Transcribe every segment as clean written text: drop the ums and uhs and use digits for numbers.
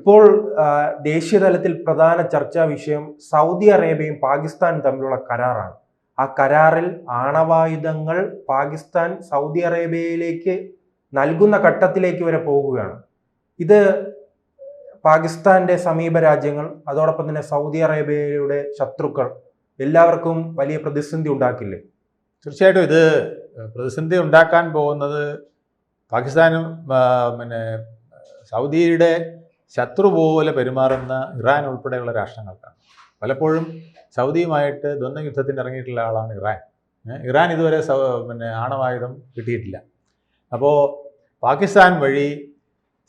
ഇപ്പോൾ ദേശീയ തലത്തിൽ പ്രധാന ചർച്ചാ വിഷയം സൗദി അറേബ്യയും പാകിസ്ഥാനും തമ്മിലുള്ള കരാറാണ്. ആ കരാറിൽ ആണവായുധങ്ങൾ പാകിസ്ഥാൻ സൗദി അറേബ്യയിലേക്ക് നൽകുന്ന ഘട്ടത്തിലേക്ക് വരെ പോകുകയാണ്. ഇത് പാകിസ്ഥാന്റെ സമീപ രാജ്യങ്ങൾ, അതോടൊപ്പം തന്നെ സൗദി അറേബ്യയുടെ ശത്രുക്കൾ എല്ലാവർക്കും വലിയ പ്രതിസന്ധി ഉണ്ടാക്കില്ലേ? തീർച്ചയായിട്ടും ഇത് പ്രതിസന്ധി ഉണ്ടാക്കാൻ പോകുന്നത് പാകിസ്ഥാനും സൗദിയുടെ ശത്രു പോലെ പെരുമാറുന്ന ഇറാൻ ഉൾപ്പെടെയുള്ള രാഷ്ട്രങ്ങൾക്കാണ്. പലപ്പോഴും സൗദിയുമായിട്ട് ദ്വന്ദ്വ യുദ്ധത്തിന് ഇറങ്ങിയിട്ടുള്ള ആളാണ് ഇറാൻ. ഇറാൻ ഇതുവരെ ആണവായുധം കിട്ടിയിട്ടില്ല. അപ്പോൾ പാകിസ്ഥാൻ വഴി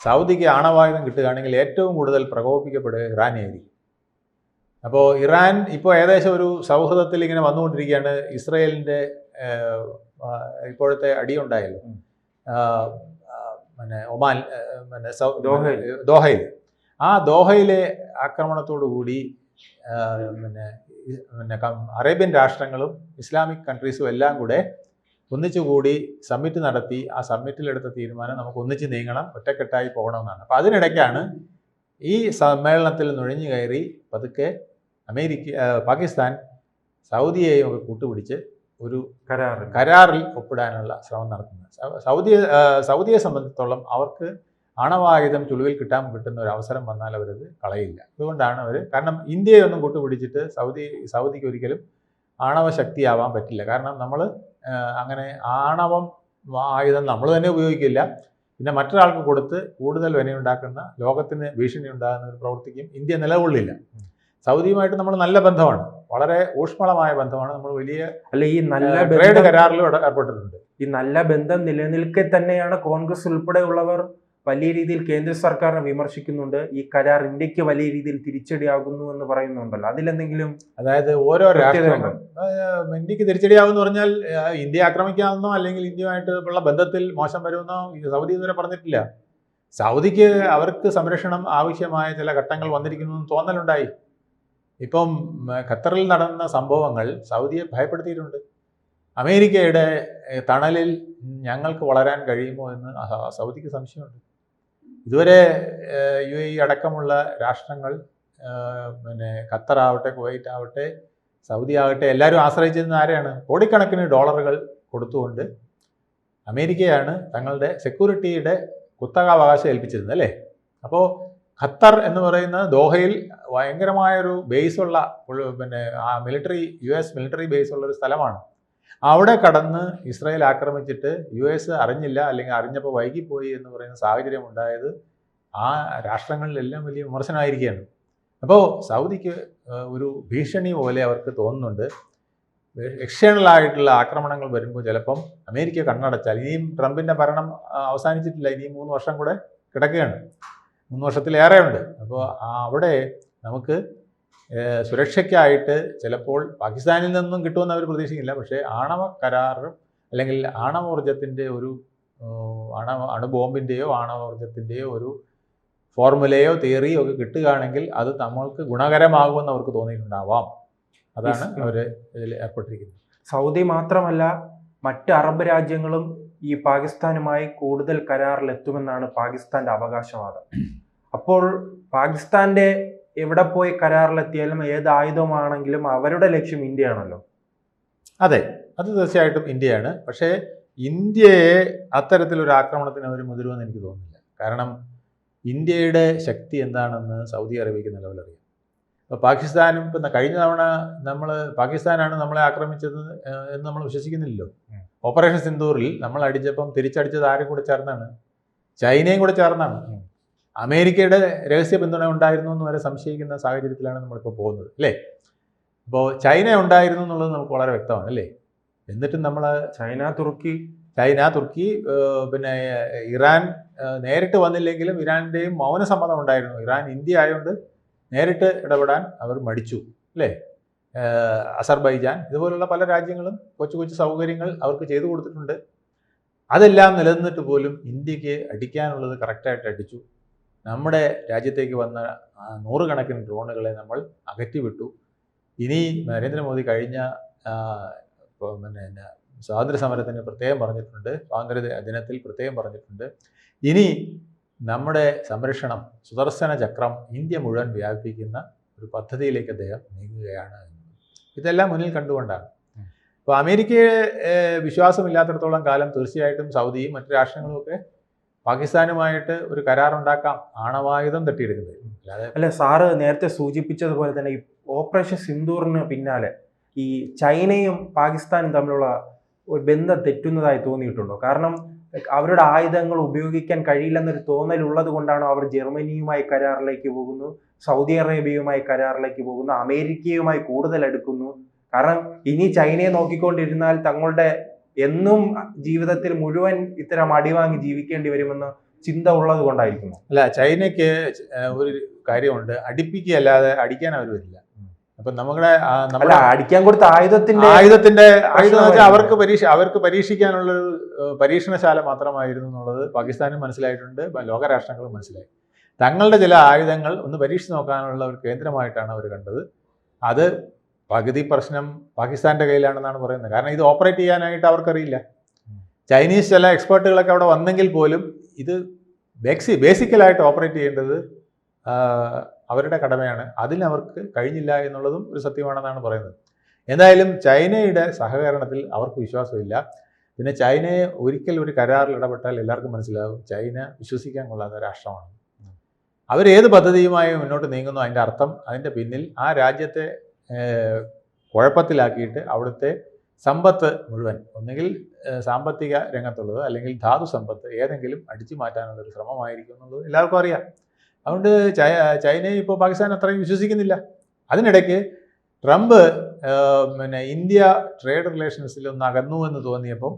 സൗദിക്ക് ആണവായുധം കിട്ടുകയാണെങ്കിൽ ഏറ്റവും കൂടുതൽ പ്രകോപിക്കപ്പെടുക ഇറാനായിരിക്കും. അപ്പോൾ ഇറാൻ ഇപ്പോൾ ഏകദേശം ഒരു സൗഹൃദത്തിൽ ഇങ്ങനെ വന്നുകൊണ്ടിരിക്കുകയാണ്. ഇസ്രയേലിൻ്റെ ഇപ്പോഴത്തെ അടിയുണ്ടായല്ലോ ഒമാൻ ദോഹയിൽ. ആ ദോഹയിലെ ആക്രമണത്തോടു കൂടി അറേബ്യൻ രാഷ്ട്രങ്ങളും ഇസ്ലാമിക് കൺട്രീസും എല്ലാം കൂടെ ഒന്നിച്ചുകൂടി സമ്മിറ്റ് നടത്തി. ആ സമ്മിറ്റിലെടുത്ത തീരുമാനം നമുക്ക് ഒന്നിച്ച് നീങ്ങണം, ഒറ്റക്കെട്ടായി പോകണമെന്നാണ്. അപ്പോൾ അതിനിടയ്ക്കാണ് ഈ സമ്മേളനത്തിൽ നുഴഞ്ഞു കയറി പതുക്കെ പാകിസ്ഥാൻ സൗദിയെയും ഒക്കെ കൂട്ടുപിടിച്ച് ഒരു കരാറിൽ ഒപ്പിടാനുള്ള ശ്രമം നടത്തുന്നത്. സൗദിയെ സംബന്ധിച്ചിടത്തോളം അവർക്ക് ആണവായുധം ചുളിവിൽ കിട്ടുന്ന ഒരു അവസരം വന്നാൽ അവരത് കളയില്ല. അതുകൊണ്ടാണ് കാരണം ഇന്ത്യയെ ഒന്നും കൂട്ടുപിടിച്ചിട്ട് സൗദിക്ക് ഒരിക്കലും ആണവ ശക്തിയാവാൻ പറ്റില്ല. കാരണം നമ്മൾ അങ്ങനെ ആയുധം നമ്മൾ തന്നെ ഉപയോഗിക്കില്ല, പിന്നെ മറ്റൊരാൾക്ക് കൊടുത്ത് കൂടുതൽ വിനയുണ്ടാക്കുന്ന, ലോകത്തിന് ഭീഷണി ഉണ്ടാകുന്ന ഒരു പ്രവൃത്തിക്കും ഇന്ത്യ നിലകൊള്ളില്ല. സൗദിയുമായിട്ട് നമ്മൾ നല്ല ബന്ധമാണ്, വളരെ ഊഷ്മളമായ ബന്ധമാണ്. നമ്മൾ ഈ നല്ല ട്രേഡ് കരാറിലും ഏർപ്പെട്ടിട്ടുണ്ട്. ഈ നല്ല ബന്ധം നിലനിൽക്കെ തന്നെയാണ് കോൺഗ്രസ് ഉൾപ്പെടെയുള്ളവർ വലിയ രീതിയിൽ കേന്ദ്ര സർക്കാരിനെ വിമർശിക്കുന്നുണ്ട്. ഈ കരാർ ഇന്ത്യക്ക് വലിയ രീതിയിൽ തിരിച്ചടിയാകുന്നു എന്ന് പറയുന്നുണ്ടല്ലോ, അതിലെന്തെങ്കിലും? അതായത് ഓരോ രാഷ്ട്രങ്ങളും ഇന്ത്യക്ക് തിരിച്ചടിയാകുമെന്ന് പറഞ്ഞാൽ ഇന്ത്യ ആക്രമിക്കാമെന്നോ അല്ലെങ്കിൽ ഇന്ത്യയുമായിട്ട് ഉള്ള ബന്ധത്തിൽ മോശം വരുമെന്നോ സൗദി ഇതുവരെ പറഞ്ഞിട്ടില്ല. സൗദിക്ക് അവർക്ക് സംരക്ഷണം ആവശ്യമായ ചില ഘട്ടങ്ങൾ വന്നിരിക്കുന്നു എന്ന് തോന്നലുണ്ടായി. ഇപ്പം ഖത്തറിൽ നടന്ന സംഭവങ്ങൾ സൗദിയെ ഭയപ്പെടുത്തിയിട്ടുണ്ട്. അമേരിക്കയുടെ തണലിൽ ഞങ്ങൾക്ക് വളരാൻ കഴിയുമോ എന്ന് സൗദിക്ക് സംശയമുണ്ട്. ഇതുവരെ UAE അടക്കമുള്ള രാഷ്ട്രങ്ങൾ, ഖത്തറാവട്ടെ, കുവൈറ്റ് ആവട്ടെ, സൗദി ആവട്ടെ, എല്ലാവരും ആശ്രയിച്ചിരുന്ന ആരെയാണ്? കോടിക്കണക്കിന് ഡോളറുകൾ കൊടുത്തുകൊണ്ട് അമേരിക്കയാണ് തങ്ങളുടെ സെക്യൂരിറ്റിയുടെ കുത്തകാവകാശം ഏൽപ്പിച്ചിരുന്നത് അല്ലേ? അപ്പോൾ ഖത്തർ എന്ന് പറയുന്ന ദോഹയിൽ ഭയങ്കരമായൊരു ബേസുള്ള US മിലിറ്ററി ബേസുള്ള ഒരു സ്ഥലമാണ്. അവിടെ കടന്ന് ഇസ്രായേൽ ആക്രമിച്ചിട്ട് US അറിഞ്ഞില്ല, അല്ലെങ്കിൽ അറിഞ്ഞപ്പോൾ വൈകിപ്പോയി എന്ന് പറയുന്ന സാഹചര്യം ഉണ്ടായത് ആ രാഷ്ട്രങ്ങളിലെല്ലാം വലിയ വിമർശനമായിരിക്കുകയാണ്. അപ്പോൾ സൗദിക്ക് ഒരു ഭീഷണി പോലെ അവർക്ക് തോന്നുന്നുണ്ട്. എക്സ്റ്റേണലായിട്ടുള്ള ആക്രമണങ്ങൾ വരുമ്പോൾ ചിലപ്പം അമേരിക്ക കണ്ണടച്ചാൽ, ഇനിയും ട്രംപിൻ്റെ ഭരണം അവസാനിച്ചിട്ടില്ല, ഇനിയും 3 വർഷം കൂടെ കിടക്കുകയാണ്, 3 വർഷത്തിലേറെ ഉണ്ട്. അപ്പോൾ അവിടെ നമുക്ക് സുരക്ഷയ്ക്കായിട്ട് ചിലപ്പോൾ പാകിസ്ഥാനിൽ നിന്നും കിട്ടുമെന്ന് അവർ പ്രതീക്ഷിക്കില്ല. പക്ഷേ ആണവ കരാറും അല്ലെങ്കിൽ ആണവോർജത്തിൻ്റെ ഒരു അണുബോംബിൻ്റെയോ ആണവോർജത്തിൻ്റെയോ ഒരു ഫോർമുലയോ തിയറിയോ ഒക്കെ കിട്ടുകയാണെങ്കിൽ അത് നമ്മൾക്ക് ഗുണകരമാകുമെന്ന് അവർക്ക് തോന്നിയിട്ടുണ്ടാവാം. അതാണ് അവർ ഇതിൽ ഏർപ്പെട്ടിരിക്കുന്നത്. സൗദി മാത്രമല്ല, മറ്റ് അറബ് രാജ്യങ്ങളും ഈ പാകിസ്ഥാനുമായി കൂടുതൽ കരാറിലെത്തുമെന്നാണ് പാകിസ്ഥാന്റെ അവകാശവാദം. അപ്പോൾ പാകിസ്ഥാന്റെ എവിടെ പോയി കരാറിലെത്തിയാലും ഏത് ആയുധമാണെങ്കിലും അവരുടെ ലക്ഷ്യം ഇന്ത്യയാണല്ലോ. അതെ, അത് തീർച്ചയായിട്ടും ഇന്ത്യയാണ്. പക്ഷേ ഇന്ത്യയെ അത്തരത്തിലൊരു ആക്രമണത്തിന് അവർ മുതിരുമെന്ന് എനിക്ക് തോന്നുന്നില്ല. കാരണം ഇന്ത്യയുടെ ശക്തി എന്താണെന്ന് സൗദി അറേബ്യക്ക് നിലവിലറിയാം. അപ്പോൾ പാകിസ്ഥാനും കഴിഞ്ഞ തവണ പാകിസ്ഥാനാണ് നമ്മളെ ആക്രമിച്ചത് എന്ന് നമ്മൾ വിശ്വസിക്കുന്നില്ലല്ലോ. ഓപ്പറേഷൻ സിന്ദൂറിൽ നമ്മൾ അടിച്ചപ്പം തിരിച്ചടിച്ചത് ആരും കൂടെ ചേർന്നാണ്? ചൈനയും കൂടെ ചേർന്നാണ്. അമേരിക്കയുടെ രഹസ്യ പിന്തുണ ഉണ്ടായിരുന്നു എന്ന് വരെ സംശയിക്കുന്ന സാഹചര്യത്തിലാണ് നമ്മളിപ്പോൾ പോകുന്നത് അല്ലേ? അപ്പോൾ ചൈന ഉണ്ടായിരുന്നു എന്നുള്ളത് നമുക്ക് വളരെ വ്യക്തമാണ് അല്ലേ? എന്നിട്ടും നമ്മൾ ചൈന, തുർക്കി, പിന്നെ ഇറാൻ നേരിട്ട് വന്നില്ലെങ്കിലും ഇറാൻ്റെയും മൗനസമ്മതം ഉണ്ടായിരുന്നു. ഇറാൻ ഇന്ത്യ ആയതുകൊണ്ട് നേരിട്ട് ഇടപെടാൻ അവർ മടിച്ചു അല്ലേ? അസർബൈജാൻ, ഇതുപോലുള്ള പല രാജ്യങ്ങളും കൊച്ചു കൊച്ചു സൗകര്യങ്ങൾ അവർക്ക് ചെയ്തു കൊടുത്തിട്ടുണ്ട്. അതെല്ലാം നിലനിന്നിട്ട് പോലും ഇന്ത്യക്ക് അടിക്കാനുള്ളത് കറക്റ്റായിട്ട് അടിച്ചു. നമ്മുടെ രാജ്യത്തേക്ക് വന്ന 100 കണക്കിന് ഡ്രോണുകളെ നമ്മൾ അകറ്റിവിട്ടു. ഇനി നരേന്ദ്രമോദി കഴിഞ്ഞ സ്വാതന്ത്ര്യ സമരത്തിന് പ്രത്യേകം പറഞ്ഞിട്ടുണ്ട്, സ്വാതന്ത്ര്യ ദിനത്തിൽ പ്രത്യേകം പറഞ്ഞിട്ടുണ്ട്, ഇനി നമ്മുടെ സംരക്ഷണം സുദർശന ചക്രം ഇന്ത്യ മുഴുവൻ വ്യാപിപ്പിക്കുന്ന ഒരു പദ്ധതിയിലേക്ക് അദ്ദേഹം നീങ്ങുകയാണ്. ഇതെല്ലാം മുന്നിൽ കണ്ടുകൊണ്ടാണ്. അപ്പോൾ അമേരിക്കയെ വിശ്വാസമില്ലാത്തിടത്തോളം കാലം തീർച്ചയായിട്ടും സൗദിയും മറ്റു രാഷ്ട്രങ്ങളും ഒക്കെ പാകിസ്ഥാനുമായിട്ട് ഒരു കരാറുണ്ടാക്കാം, ആണവായുധം തട്ടിയെടുക്കുന്നത്. അല്ല, സാറ് നേരത്തെ സൂചിപ്പിച്ചതുപോലെ തന്നെ ഈ ഓപ്പറേഷൻ സിന്ദൂറിന് പിന്നാലെ ഈ ചൈനയും പാകിസ്ഥാനും തമ്മിലുള്ള ഒരു ബന്ധം തെറ്റുന്നതായി തോന്നിയിട്ടുണ്ടോ? കാരണം അവരുടെ ആയുധങ്ങൾ ഉപയോഗിക്കാൻ കഴിയില്ലെന്നൊരു തോന്നലുള്ളത് കൊണ്ടാണ് അവർ ജർമ്മനിയുമായി കരാറിലേക്ക് പോകുന്നു, സൗദി അറേബ്യയുമായി കരാറിലേക്ക് പോകുന്നു, അമേരിക്കയുമായി കൂടുതൽ അടുക്കുന്നു. കാരണം ഇനി ചൈനയെ നോക്കിക്കൊണ്ടിരുന്നാൽ തങ്ങളുടെ എന്നും ജീവിതത്തിൽ മുഴുവൻ ഇത്തരം അടിവാങ്ങി ജീവിക്കേണ്ടി വരുമെന്ന് ചിന്ത ഉള്ളത് കൊണ്ടായിരിക്കുന്നു. അല്ല, ചൈനയ്ക്ക് ഒരു കാര്യമുണ്ട്, അടിപ്പിക്കുകയല്ലാതെ അടിക്കാൻ അവർ വരില്ല. അപ്പൊ നമ്മുടെ അടിക്കാൻ കൊടുത്ത ആയുധം അവർക്ക് പരീക്ഷിക്കാനുള്ളൊരു പരീക്ഷണശാല മാത്രമായിരുന്നു എന്നുള്ളത് പാകിസ്ഥാനും മനസ്സിലായിട്ടുണ്ട്, ലോകരാഷ്ട്രങ്ങളും മനസ്സിലായി. തങ്ങളുടെ ചില ആയുധങ്ങൾ ഒന്ന് പരീക്ഷിച്ച് നോക്കാനുള്ള ഒരു കേന്ദ്രമായിട്ടാണ് അവർ കണ്ടത്. അത് പകുതി പ്രശ്നം പാകിസ്ഥാന്റെ കയ്യിലാണെന്നാണ് പറയുന്നത്. കാരണം ഇത് ഓപ്പറേറ്റ് ചെയ്യാനായിട്ട് അവർക്കറിയില്ല. ചൈനീസ് ചില എക്സ്പേർട്ടുകളൊക്കെ അവിടെ വന്നെങ്കിൽ പോലും ഇത് ബേസിക്കലായിട്ട് ഓപ്പറേറ്റ് ചെയ്യേണ്ടത് അവരുടെ കടമയാണ്. അതിനവർക്ക് കഴിഞ്ഞില്ല എന്നുള്ളതും ഒരു സത്യമാണെന്നാണ് പറയുന്നത്. എന്തായാലും ചൈനയുടെ സഹകരണത്തിൽ അവർക്ക് വിശ്വാസമില്ല. പിന്നെ ചൈനയെ ഒരിക്കൽ ഒരു കരാറിൽ ഇടപെട്ടാൽ എല്ലാവർക്കും മനസ്സിലാവും ചൈന വിശ്വസിക്കാൻ കൊള്ളാത്ത രാഷ്ട്രമാണ്. അവരേത് പദ്ധതിയുമായി മുന്നോട്ട് നീങ്ങുന്നു അതിൻ്റെ അർത്ഥം അതിൻ്റെ പിന്നിൽ ആ രാജ്യത്തെ കുഴപ്പത്തിലാക്കിയിട്ട് അവിടുത്തെ സമ്പത്ത് മുഴുവൻ, ഒന്നുകിൽ സാമ്പത്തിക രംഗത്തുള്ളത് അല്ലെങ്കിൽ ധാതു സമ്പത്ത് ഏതെങ്കിലും അടിച്ചു മാറ്റാനുള്ളൊരു ശ്രമമായിരിക്കും എന്നുള്ളത് എല്ലാവർക്കും അറിയാം. അതുകൊണ്ട് ചൈനയെ ഇപ്പോൾ പാകിസ്ഥാൻ അത്രയും വിശ്വസിക്കുന്നില്ല. അതിനിടയ്ക്ക് ട്രംപ് ഇന്ത്യ ട്രേഡ് റിലേഷൻസിൽ ഒന്ന് അകന്നു എന്ന് തോന്നിയപ്പം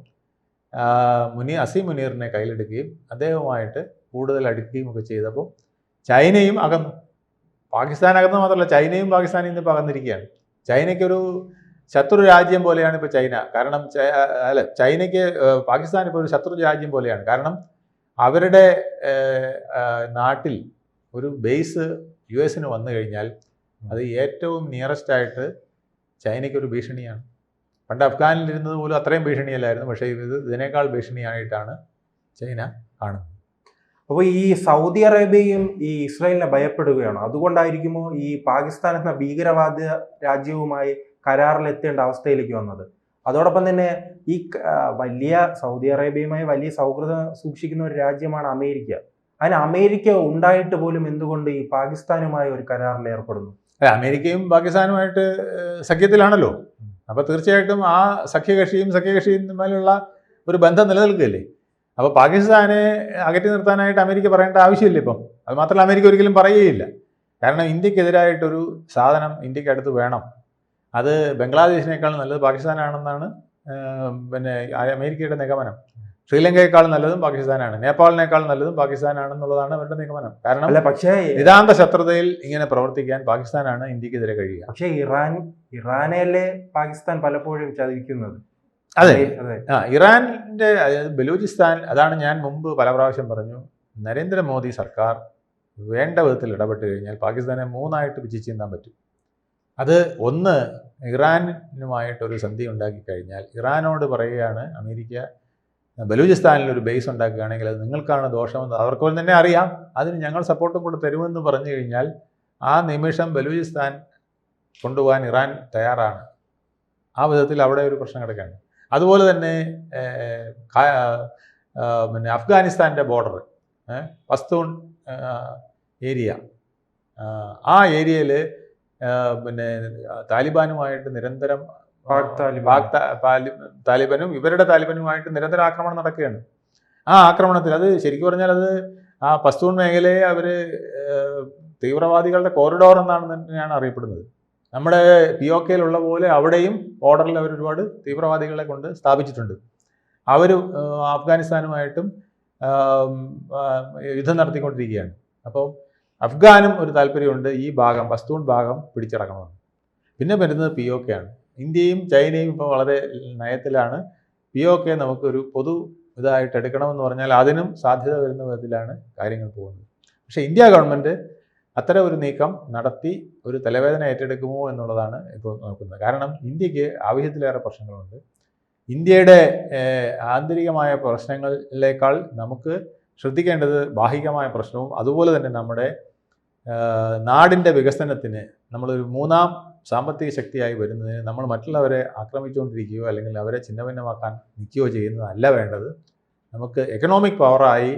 അസീം മുനീറിനെ കയ്യിലെടുക്കുകയും അദ്ദേഹവുമായിട്ട് കൂടുതൽ അടുക്കുകയും ഒക്കെ ചെയ്തപ്പോൾ ചൈനയും അകന്നു. പാകിസ്ഥാൻ അകന്നു മാത്രമല്ല, ചൈനയും പാകിസ്ഥാനും ഇന്നിപ്പോൾ അകന്നിരിക്കുകയാണ്. ചൈനയ്ക്കൊരു ശത്രു രാജ്യം പോലെയാണ് ഇപ്പോൾ ചൈന. കാരണം ചൈനയ്ക്ക് പാകിസ്ഥാൻ ഇപ്പോൾ ഒരു ശത്രു രാജ്യം പോലെയാണ്. കാരണം അവരുടെ നാട്ടിൽ ഒരു ബേസ് US വന്നു കഴിഞ്ഞാൽ അത് ഏറ്റവും നിയറസ്റ്റ് ആയിട്ട് ചൈനയ്ക്കൊരു ഭീഷണിയാണ്. പണ്ട് അഫ്ഗാനിൽ ഇരുന്നത് പോലും അത്രയും ഭീഷണിയല്ലായിരുന്നു, പക്ഷേ ഇതിനേക്കാൾ ഭീഷണിയായിട്ടാണ് ചൈന കാണുന്നത്. അപ്പോൾ ഈ സൗദി അറേബ്യയും ഈ ഇസ്രായേലിനെ ഭയപ്പെടുകയാണ്. അതുകൊണ്ടായിരിക്കുമോ ഈ പാകിസ്ഥാൻ എന്ന ഭീകരവാദ രാജ്യവുമായി കരാറിലെത്തേണ്ട അവസ്ഥയിലേക്ക് വന്നത്? അതോടൊപ്പം തന്നെ ഈ വലിയ സൗദി അറേബ്യയുമായി വലിയ സൗഹൃദം സൂക്ഷിക്കുന്ന ഒരു രാജ്യമാണ് അമേരിക്ക. അതിന് അമേരിക്ക ഉണ്ടായിട്ട് പോലും എന്തുകൊണ്ട് ഈ പാകിസ്ഥാനുമായി ഒരു കരാറിൽ ഏർപ്പെടുന്നു? അമേരിക്കയും പാകിസ്ഥാനുമായിട്ട് സഖ്യത്തിലാണല്ലോ. അപ്പോൾ തീർച്ചയായിട്ടും ആ സഖ്യകക്ഷിയും തമ്മിലുള്ള ഒരു ബന്ധം നിലനിൽക്കുകയല്ലേ. അപ്പോൾ പാകിസ്ഥാനെ അകറ്റി നിർത്താനായിട്ട് അമേരിക്ക പറയേണ്ട ആവശ്യമില്ല ഇപ്പം. അത് മാത്രമല്ല, അമേരിക്ക ഒരിക്കലും പറയുകയില്ല. കാരണം ഇന്ത്യക്കെതിരായിട്ടൊരു സാധനം ഇന്ത്യക്ക് അടുത്ത് വേണം, അത് ബംഗ്ലാദേശിനേക്കാൾ നല്ലത് പാകിസ്ഥാനാണെന്നാണ് അമേരിക്കയുടെ നിഗമനം. ശ്രീലങ്കയെക്കാൾ നല്ലതും പാകിസ്ഥാനാണ്, നേപ്പാളിനേക്കാൾ നല്ലതും പാകിസ്ഥാനാണെന്നുള്ളതാണ് അവരുടെ നിഗമനം. കാരണം പക്ഷേ നിതാന്ത ശത്രുതയിൽ ഇങ്ങനെ പ്രവർത്തിക്കാൻ പാകിസ്ഥാനാണ് ഇന്ത്യക്കെതിരെ കഴിയുക. പക്ഷേ ഇറാനെയല്ലേ പാകിസ്ഥാൻ പലപ്പോഴും ചതിക്കുന്നത്? അതെ, ഇറാന്റെ ബലൂചിസ്ഥാൻ, അതാണ് ഞാൻ മുമ്പ് പല പ്രാവശ്യം പറഞ്ഞു, നരേന്ദ്രമോദി സർക്കാർ വേണ്ട വിധത്തിൽ ഇടപെട്ട് കഴിഞ്ഞാൽ പാകിസ്ഥാനെ മൂന്നായിട്ട് വിഭജിച്ച് ചിന്താൻ പറ്റും. അത് ഒന്ന്, ഇറാനുമായിട്ടൊരു സന്ധി ഉണ്ടാക്കി കഴിഞ്ഞാൽ ഇറാനോട് പറയുകയാണ് അമേരിക്ക ബലൂചിസ്ഥാനിലൊരു ബേസ് ഉണ്ടാക്കുകയാണെങ്കിൽ അത് നിങ്ങൾക്കാണ് ദോഷമെന്ന് അവർക്ക് തന്നെ അറിയാം, അതിന് ഞങ്ങൾ സപ്പോർട്ടും കൂടെ തരുമെന്ന് പറഞ്ഞു കഴിഞ്ഞാൽ ആ നിമിഷം ബലൂചിസ്ഥാൻ കൊണ്ടുപോകാൻ ഇറാൻ തയ്യാറാണ്. ആ വിധത്തിൽ അവിടെ ഒരു പ്രശ്നം കിടക്കുകയാണ്. അതുപോലെ തന്നെ അഫ്ഗാനിസ്ഥാൻ്റെ ബോർഡർ പസ്തൂൺ ഏരിയ, ആ ഏരിയയിൽ താലിബാനുമായിട്ട് നിരന്തരം താലിബാനും ഇവരുടെ താലിബാനുമായിട്ട് നിരന്തര ആക്രമണം നടക്കുകയാണ്. ആ ആക്രമണത്തിൽ അത് ശരിക്കും പറഞ്ഞാൽ അത് ആ പസ്തൂൺ മേഖലയെ അവർ തീവ്രവാദികളുടെ കോറിഡോർ എന്നാണ് തന്നെയാണ് അറിയപ്പെടുന്നത്. നമ്മുടെ POKയിലുള്ള പോലെ അവിടെയും ബോർഡറിൽ അവർ ഒരുപാട് തീവ്രവാദികളെ കൊണ്ട് സ്ഥാപിച്ചിട്ടുണ്ട്. അവർ അഫ്ഗാനിസ്ഥാനുമായിട്ടും യുദ്ധം നടത്തിക്കൊണ്ടിരിക്കുകയാണ്. അപ്പോൾ അഫ്ഗാനും ഒരു താല്പര്യമുണ്ട് ഈ ഭാഗം, പസ്തൂൺ ഭാഗം പിടിച്ചടക്കണമെന്ന്. പിന്നെ വരുന്നത് POK ആണ്. ഇന്ത്യയും ചൈനയും ഇപ്പോൾ വളരെ നയത്തിലാണ്. POK നമുക്കൊരു പൊതു ഇതായിട്ട് എടുക്കണമെന്ന് പറഞ്ഞാൽ അതിനും സാധ്യത വരുന്ന വിധത്തിലാണ് കാര്യങ്ങൾ പോകുന്നത്. പക്ഷേ ഇന്ത്യ ഗവൺമെൻറ് അത്തരം ഒരു നീക്കം നടത്തി ഒരു തലവേദന ഏറ്റെടുക്കുമോ എന്നുള്ളതാണ് ഇപ്പോൾ നോക്കുന്നത്. കാരണം ഇന്ത്യക്ക് ആവശ്യത്തിലേറെ പ്രശ്നങ്ങളുണ്ട്. ഇന്ത്യയുടെ ആന്തരികമായ പ്രശ്നങ്ങളിലേക്കാൾ നമുക്ക് ശ്രദ്ധിക്കേണ്ടത് ബാഹികമായ പ്രശ്നവും അതുപോലെ തന്നെ നമ്മുടെ നാടിൻ്റെ വികസനത്തിന് നമ്മളൊരു മൂന്നാം സാമ്പത്തിക ശക്തിയായി വരുന്നതിന് നമ്മൾ മറ്റുള്ളവരെ ആക്രമിച്ചുകൊണ്ടിരിക്കുകയോ അല്ലെങ്കിൽ അവരെ ഛിന്നഭിന്നമാക്കാൻ നിൽക്കുകയോ ചെയ്യുന്നതല്ല വേണ്ടത്. നമുക്ക് എക്കണോമിക് പവറായി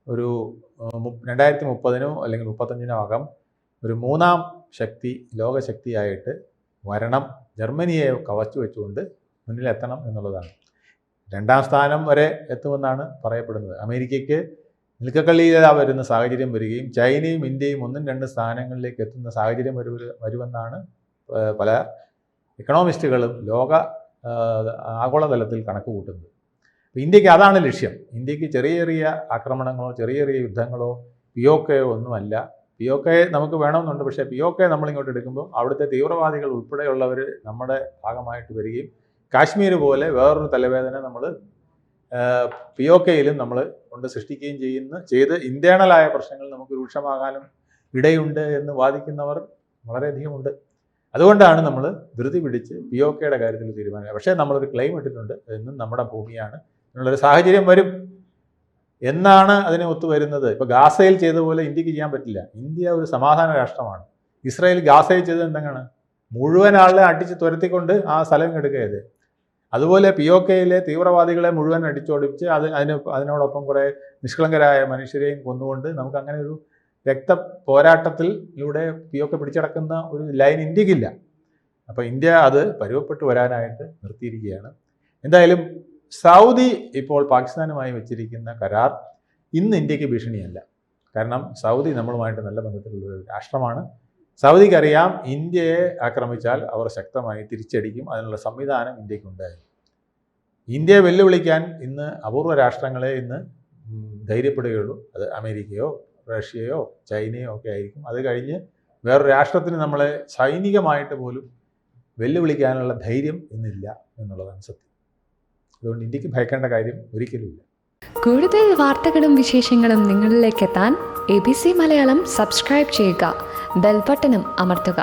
ഒരു 2030 അല്ലെങ്കിൽ 35 അകം ഒരു മൂന്നാം ശക്തി ലോകശക്തിയായിട്ട് വരണം. ജർമ്മനിയെ കവച്ചു വെച്ചുകൊണ്ട് മുന്നിലെത്തണം എന്നുള്ളതാണ്. 2ാം സ്ഥാനം വരെ എത്തുമെന്നാണ് പറയപ്പെടുന്നത്. അമേരിക്കയ്ക്ക് നിൽക്കക്കള്ളിയിലാ വരുന്ന സാഹചര്യം വരികയും ചൈനയും ഇന്ത്യയും 1-2 സ്ഥാനങ്ങളിലേക്ക് എത്തുന്ന സാഹചര്യം വരുമെന്നാണ് പല എക്കണോമിസ്റ്റുകളും ലോക ആഗോളതലത്തിൽ കണക്ക് കൂട്ടുന്നത്. ഇന്ത്യക്ക് അതാണ് ലക്ഷ്യം. ഇന്ത്യക്ക് ചെറിയ ചെറിയ ആക്രമണങ്ങളോ ചെറിയ ചെറിയ യുദ്ധങ്ങളോ POK ഒന്നുമല്ല. POK നമുക്ക് വേണമെന്നുണ്ട്, പക്ഷേ POK നമ്മളിങ്ങോട്ട് എടുക്കുമ്പോൾ അവിടുത്തെ തീവ്രവാദികൾ ഉൾപ്പെടെയുള്ളവർ നമ്മുടെ ഭാഗമായിട്ട് വരികയും കാശ്മീർ പോലെ വേറൊരു തലവേദന നമ്മൾ POKയിലും നമ്മൾ കൊണ്ട് സൃഷ്ടിക്കുകയും ചെയ്ത് ഇൻറ്റേണലായ പ്രശ്നങ്ങൾ നമുക്ക് രൂക്ഷമാകാനും ഇടയുണ്ട് എന്ന് വാദിക്കുന്നവർ വളരെയധികമുണ്ട്. അതുകൊണ്ടാണ് നമ്മൾ ധൃതി പിടിച്ച് POKയുടെ കാര്യത്തിൽ തീരുമാനിക്കുക. പക്ഷേ നമ്മളൊരു ക്ലെയിം ഇട്ടിട്ടുണ്ട്, എന്നും നമ്മുടെ ഭൂമിയാണ് എന്നുള്ളൊരു സാഹചര്യം വരും. എന്നാണ് അതിനെ ഒത്തുവരുന്നത്? ഇപ്പോൾ ഗാസയിൽ ചെയ്തതുപോലെ ഇന്ത്യക്ക് ചെയ്യാൻ പറ്റില്ല. ഇന്ത്യ ഒരു സമാധാന രാഷ്ട്രമാണ്. ഇസ്രായേൽ ഗാസയിൽ ചെയ്തത് എന്താണ്? മുഴുവൻ ആളെ അടിച്ച് തുരത്തിക്കൊണ്ട് ആ സ്ഥലം എടുക്കുകയത്. അതുപോലെ POKയിലെ തീവ്രവാദികളെ മുഴുവൻ അടിച്ചോടിച്ച് അതിനോടൊപ്പം കുറേ നിഷ്കളങ്കരായ മനുഷ്യരെയും കൊന്നുകൊണ്ട് നമുക്ക് അങ്ങനെ ഒരു രക്ത പോരാട്ടത്തിലൂടെ POK പിടിച്ചടക്കുന്ന ഒരു ലൈൻ ഇന്ത്യക്കില്ല. അപ്പോൾ ഇന്ത്യ അത് പരുവപ്പെട്ട് വരാനായിട്ട് നിർത്തിയിരിക്കുകയാണ്. എന്തായാലും സൗദി ഇപ്പോൾ പാകിസ്ഥാനുമായി വെച്ചിരിക്കുന്ന കരാർ ഇന്ന് ഇന്ത്യക്ക് ഭീഷണിയല്ല. കാരണം സൗദി നമ്മളുമായിട്ട് നല്ല ബന്ധത്തിലുള്ള ഒരു രാഷ്ട്രമാണ്. സൗദിക്കറിയാം ഇന്ത്യയെ ആക്രമിച്ചാൽ അവർ ശക്തമായി തിരിച്ചടിക്കും. അതിനുള്ള സംവിധാനം ഇന്ത്യക്കുണ്ടായി. ഇന്ത്യയെ വെല്ലുവിളിക്കാൻ ഇന്ന് അപൂർവ രാഷ്ട്രങ്ങളെ ഇന്ന് ധൈര്യപ്പെടുകയുള്ളൂ. അത് അമേരിക്കയോ റഷ്യയോ ചൈനയോ ഒക്കെ ആയിരിക്കും. അത് കഴിഞ്ഞ് വേറൊരു രാഷ്ട്രത്തിന് നമ്മളെ സൈനികമായിട്ട് പോലും വെല്ലുവിളിക്കാനുള്ള ധൈര്യം ഇന്നില്ല എന്നുള്ളതാണ് സത്യം. അതുകൊണ്ട് ഇന്ത്യക്ക് ഭയക്കേണ്ട കാര്യം ഒരിക്കലുമില്ല. കൂടുതൽ വാർത്തകളും വിശേഷങ്ങളും നിങ്ങളിലേക്ക് എത്താൻ ABC മലയാളം സബ്സ്ക്രൈബ് ചെയ്യുക, ബെൽ ബട്ടണും അമർത്തുക.